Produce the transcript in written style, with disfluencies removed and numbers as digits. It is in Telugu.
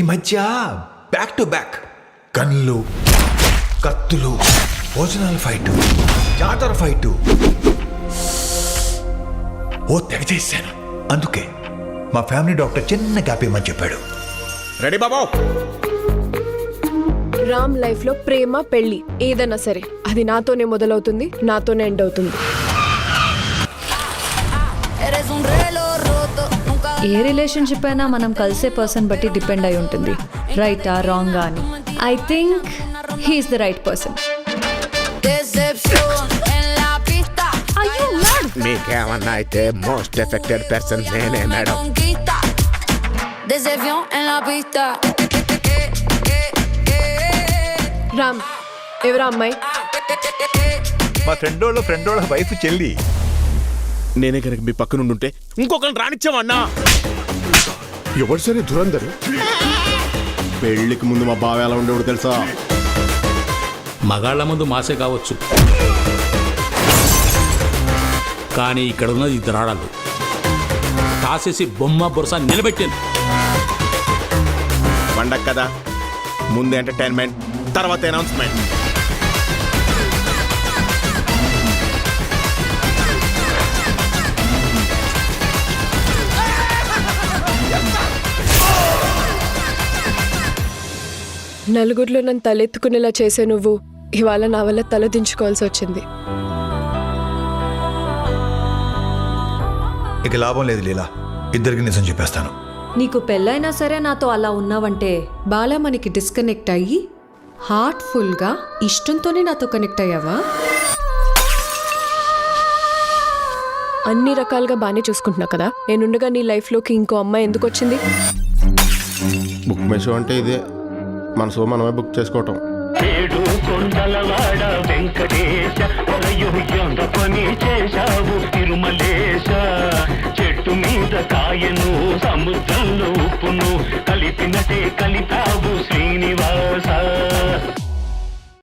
ఈ మధ్య బ్యాక్ టు బ్యాక్ గన్లు, కత్తులు, భోజనాల ఫైటు, జాతర ఫైటు. ఓ తెగ చేశాను. అందుకే మా ఫ్యామిలీ డాక్టర్ చిన్న గ్యాప్ ఇమ్మని చెప్పాడు. రెడీ బాబు? రామ్ లైఫ్ లో ప్రేమ, పెళ్లి ఏదైనా సరే అది నాతోనే మొదలవుతుంది, నాతోనే ఎండ్ అవుతుంది. ఏ రిలేషన్షిప్ అయినా మనం కలిసే పర్సన్ బట్టి డిపెండ్ అయి ఉంటుంది, రైటా రాంగా అని. I think he's the right person. మీకేమన్నా అయితే మోస్ట్ ఎఫెక్టెడ్ పర్సన్ నేనే మేడం. రామ్, ఎవరా అమ్మాయి? మా ఫ్రెండోళ్ళ వైఫ్ చెల్లి. నేనే కనుక మీ పక్క నుండి ఉంటే ఇంకొకరిని రానిచ్చామన్నా. ఎవరు సరే దురందరు పెళ్లికి ముందు మా బావ ఎలా ఉండేవాడు తెలుసా? మగాళ్ల ముందు మాసే కావచ్చు, కానీ ఇక్కడ ఉన్నది ఇద్దరు ఆడాలు. కాసేసి బొమ్మ బొరస నిలబెట్టాను. పండగ కదా, ముందు ఎంటర్టైన్మెంట్, తర్వాత అనౌన్స్మెంట్. నలుగురిలో నన్ను తలెత్తుకునేలా చేసే నువ్వు ఇవాళ నా వల్ల తల దించుకోవాల్సి వచ్చింది. ఇక లాభం లేదు లీలా, ఇద్దరికి నిజం చెప్పేస్తాను. నీకు పెళ్ళైనా సరే నాతో అలా ఉన్నావంటే బాలా మనకి డిస్కనెక్ట్ అయ్యి హార్ట్ఫుల్గా ఇష్టంతోనే నాతో కనెక్ట్ అయ్యావా? అన్ని రకాలుగా బాగానే చూసుకుంటున్నా కదా, నేనుండగా నీ లైఫ్లోకి ఇంకో అమ్మాయి ఎందుకు వచ్చింది? బుక్ మై షో అంటే ఇదే, మన షో మనమే బుక్ చేసుకోవటం. ఏడు కొండలవాడ వెంకటేశ వరయుగ పని చేశావు తిరుమలేశ. చెట్టు మీద కాయను సముద్రంలో ఉప్పును కలిపినటే